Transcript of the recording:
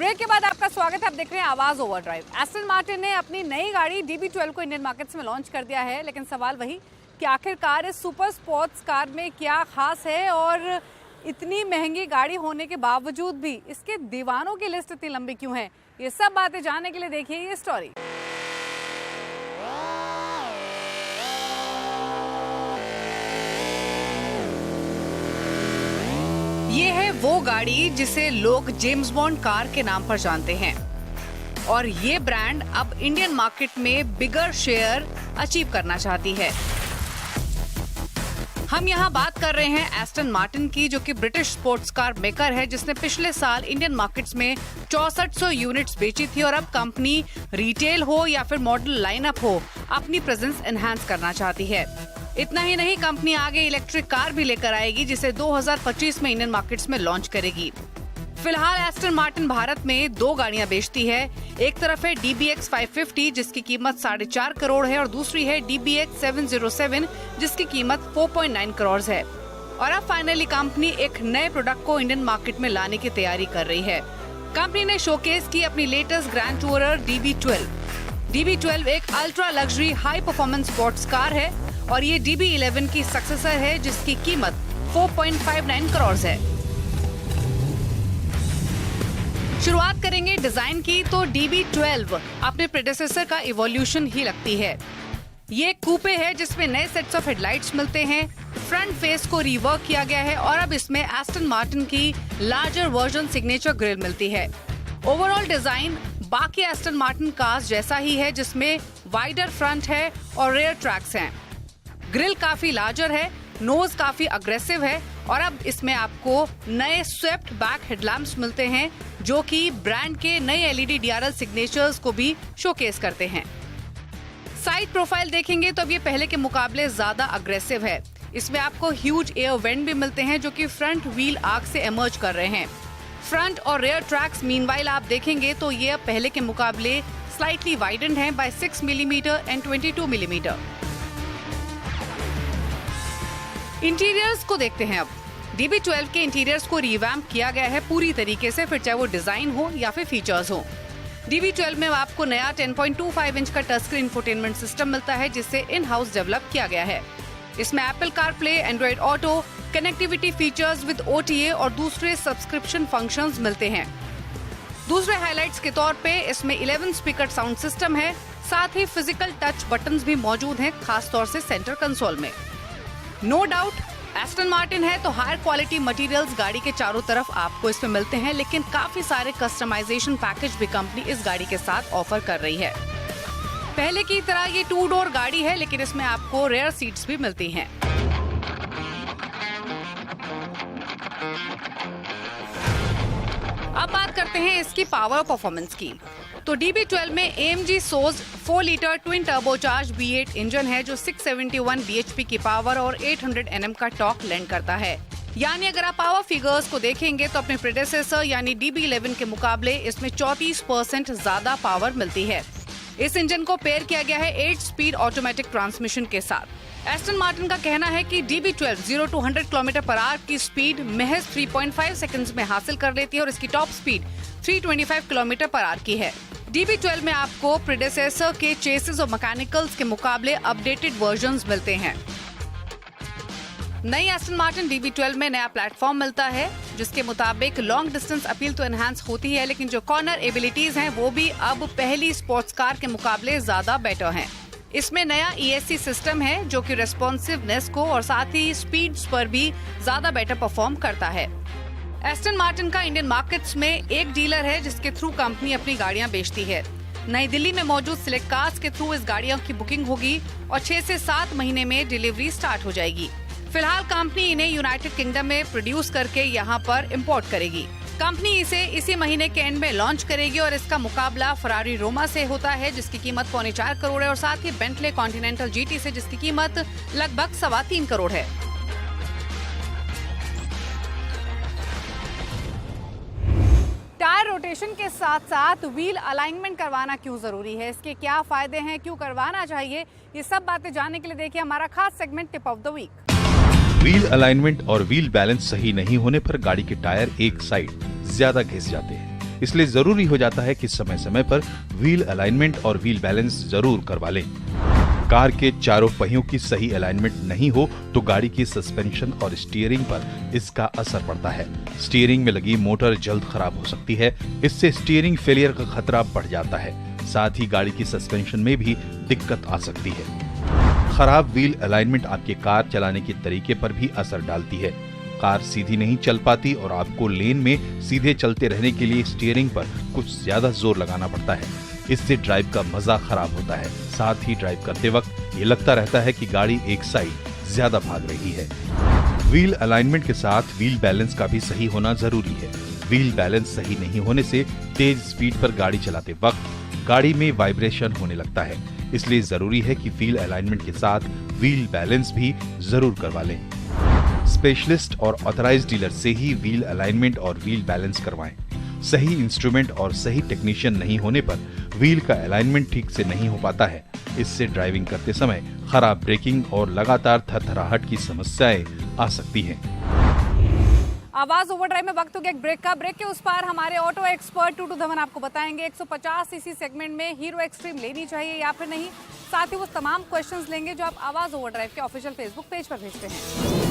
Break के बाद आपका स्वागत है। आप देख रहे हैं आवाज ओवरड्राइव। एस्टन मार्टिन ने अपनी नई गाड़ी DB12 को इंडियन मार्केट्स में लॉन्च कर दिया है, लेकिन सवाल वही कि आखिरकार इस सुपर स्पोर्ट्स कार में क्या खास है और इतनी महंगी गाड़ी होने के बावजूद भी इसके दीवानों की लिस्ट इतनी लंबी क्यों है। ये सब बातें जानने के लिए देखिए ये स्टोरी। ये है वो गाड़ी जिसे लोग जेम्स बॉन्ड कार के नाम पर जानते हैं और ये ब्रांड अब इंडियन मार्केट में बिगर शेयर अचीव करना चाहती है। हम यहाँ बात कर रहे हैं एस्टन मार्टिन की, जो कि ब्रिटिश स्पोर्ट्स कार मेकर है, जिसने पिछले साल इंडियन मार्केट्स में 6400 यूनिट्स बेची थी और अब कंपनी रिटेल हो या फिर मॉडल लाइनअप हो, अपनी प्रेजेंस एनहांस करना चाहती है। इतना ही नहीं, कंपनी आगे इलेक्ट्रिक कार भी लेकर आएगी जिसे 2025 में इंडियन मार्केट्स में लॉन्च करेगी। फिलहाल एस्टन मार्टिन भारत में दो गाड़ियां बेचती है। एक तरफ है DBX 550 जिसकी कीमत 4.5 करोड़ है और दूसरी है DBX 707 जिसकी कीमत 4.9 करोड़ है। और अब फाइनली कंपनी एक नए प्रोडक्ट को इंडियन मार्केट में लाने की तैयारी कर रही है। कंपनी ने शोकेस की अपनी latest grand tourer DB12। DB12 एक ultra luxury high performance sports car है और ये DB11 की सक्सेसर है जिसकी कीमत 4.59 करोड़ है। शुरुआत करेंगे डिजाइन की तो DB12 अपने प्रेडेसेसर का इवोल्यूशन ही लगती है। ये कूपे है जिसमें नए सेट्स ऑफ हेडलाइट्स मिलते हैं, फ्रंट फेस को रिवर्क किया गया है और अब इसमें एस्टन मार्टिन की लार्जर वर्जन सिग्नेचर ग्रिल मिलती है। ओवरऑल डिजाइन बाकी एस्टन मार्टिन कार्स जैसा ही है, जिसमें वाइडर फ्रंट है और रेयर ट्रैक्स हैं। ग्रिल काफी लार्जर है, नोज काफी अग्रेसिव है और अब इसमें आपको नए स्वेप्ट बैक हेडलैम्प्स मिलते हैं जो कि ब्रांड के नए LED DRL सिग्नेचर्स को भी शोकेस करते हैं। साइड प्रोफाइल देखेंगे तो अब ये पहले के मुकाबले ज्यादा अग्रेसिव है। इसमें आपको ह्यूज एयर वेंट भी मिलते हैं जो कि फ्रंट व्हील आर्क से इमर्ज कर रहे हैं। फ्रंट और रेयर ट्रैक्स मीनवाइल आप देखेंगे तो ये अब पहले के मुकाबले स्लाइटली वाइडन्ड हैं by 6 millimetre and 22 millimetre. Interiors को देखते हैं। अब DB12 के इंटीरियर्स को रिवैम्प किया गया है पूरी तरीके से, फिर चाहे वो डिजाइन हो या फिर फीचर्स हो। DB12 में आपको नया 10.25 इंच का टच स्क्रीन इंफोटेनमेंट सिस्टम मिलता है जिसे इन हाउस डेवलप किया गया है। इसमें Apple CarPlay, Android auto, connectivity features with OTA और दूसरे सब्सक्रिप्शन फंक्शंस मिलते हैं। दूसरे हाइलाइट्स के तौर पे इसमें 11 स्पीकर साउंड सिस्टम है, साथ ही फिजिकल टच बटन्स भी मौजूद हैं, खासतौर से सेंटर कंसोल में। नो डाउट एस्टन मार्टिन है तो हायर क्वालिटी मटेरियल्स गाड़ी के चारों तरफ आपको इसमें मिलते हैं, लेकिन काफी सारे कस्टमाइजेशन पैकेज भी कंपनी इस गाड़ी के साथ ऑफर कर रही है। पहले की तरह ये 2 डोर गाड़ी है, लेकिन इसमें आपको रेयर सीट्स भी मिलती हैं। अब बात करते हैं इसकी पावर परफॉर्मेंस की। तो DB12 में AMG सोज 4 litre twin turbocharge V8 engine है जो 671 bhp की पावर और 800 Nm का टॉर्क लैंड करता है। यानी अगर आप पावर फिगर्स को देखेंगे तो अपने प्रेडेसेसर यानी DB11 के मुकाबले इसमें 34% ज्यादा पावर मिलती है। इस इंजन को पेयर किया गया है 8 स्पीड ऑटोमेटिक ट्रांसमिशन के साथ। एस्टन मार्टिन का कहना है कि DB12 0 to 100 km/h की स्पीड महज 3.5 सेकंड्स में हासिल कर लेती है और इसकी टॉप स्पीड 325 km/h की है। DB12 में आपको प्रेडेसेसर के चेसिस और मैकेनिकल्स के मुकाबले अपडेटेड वर्जन्स मिलते हैं। नई एस्टन मार्टिन DB12 में नया प्लेटफॉर्म मिलता है जिसके मुताबिक लॉन्ग डिस्टेंस अपील तो एनहांस होती है, लेकिन जो कॉर्नर एबिलिटीज हैं वो भी अब पहली स्पोर्ट्स कार के मुकाबले ज्यादा बेटर हैं। इसमें नया ESC सिस्टम है जो कि रेस्पॉन्सिवनेस को और साथ ही स्पीड्स पर भी ज्यादा बेटर परफॉर्म करता है। एस्टन मार्टिन का इंडियन मार्केट्स में एक डीलर है जिसके थ्रू कंपनी अपनी गाड़ियां बेचती है। नई दिल्ली में मौजूद सिलेक्ट कार्स के थ्रू इस गाड़ियों की बुकिंग होगी और 6 से 7 महीने में डिलीवरी स्टार्ट हो जाएगी। फिलहाल कंपनी इन्हें यूनाइटेड किंगडम में प्रोड्यूस करके यहाँ पर इंपोर्ट करेगी। कंपनी इसे इसी महीने के एंड में लॉन्च करेगी और इसका मुकाबला फरारी रोमा से होता है जिसकी कीमत 4.25 करोड़ है और साथ ही बेंटले कॉन्टिनेंटल GT से जिसकी कीमत लगभग 3.25 करोड़ है। टायर रोटेशन के साथ साथ व्हील अलाइनमेंट करवाना क्यों जरूरी है, इसके क्या फायदे हैं, क्यों करवाना चाहिए, ये सब बातें जानने के लिए देखिए हमारा खास segment tip of the week. Wheel alignment और व्हील बैलेंस सही नहीं होने पर गाड़ी के टायर एक साइड ज्यादा घिस जाते हैं। इसलिए जरूरी हो जाता है कि समय समय पर व्हील अलाइनमेंट और व्हील बैलेंस जरूर करवा लें। कार के चारों पहियों की सही अलाइनमेंट नहीं हो तो गाड़ी की सस्पेंशन और स्टीयरिंग पर इसका असर पड़ता है। स्टीयरिंग में लगी मोटर जल्द खराब हो सकती है, इससे स्टीयरिंग फेलियर का खतरा बढ़ जाता है। साथ ही गाड़ी की सस्पेंशन में भी दिक्कत आ सकती है। खराब व्हील अलाइनमेंट आपके कार चलाने के तरीके पर भी असर डालती है। कार सीधी नहीं चल पाती और आपको लेन में सीधे चलते रहने के लिए स्टीयरिंग पर कुछ ज्यादा जोर लगाना पड़ता है। इससे ड्राइव का मजा खराब होता है। साथ ही ड्राइव करते वक्त ये लगता रहता है कि गाड़ी एक साइड ज्यादा भाग रही है। व्हील अलाइनमेंट के साथ व्हील बैलेंस का भी सही होना जरूरी है। व्हील बैलेंस सही नहीं होने से तेज स्पीड पर गाड़ी चलाते वक्त गाड़ी में वाइब्रेशन होने लगता है। इसलिए जरूरी है कि व्हील अलाइनमेंट के साथ व्हील बैलेंस भी जरूर करवा लें। स्पेशलिस्ट और ऑथराइज्ड डीलर से ही व्हील अलाइनमेंट और व्हील बैलेंस करवाएं। सही इंस्ट्रूमेंट और सही टेक्नीशियन नहीं होने पर व्हील का अलाइनमेंट ठीक से नहीं हो पाता है। इससे ड्राइविंग करते समय खराब ब्रेकिंग और लगातार थरथराहट की समस्याएं आ सकती हैं। आवाज ओवरड्राइव में वक्त हो गया एक ब्रेक का। ब्रेक के उस पार हमारे ऑटो एक्सपर्ट टूटू धवन आपको बताएंगे 150 सीसी सेगमेंट में हीरो एक्सट्रीम लेनी चाहिए या फिर नहीं। साथ ही वो तमाम क्वेश्चंस लेंगे जो आप आवाज ओवरड्राइव के ऑफिशियल फेसबुक पेज पर भेजते हैं।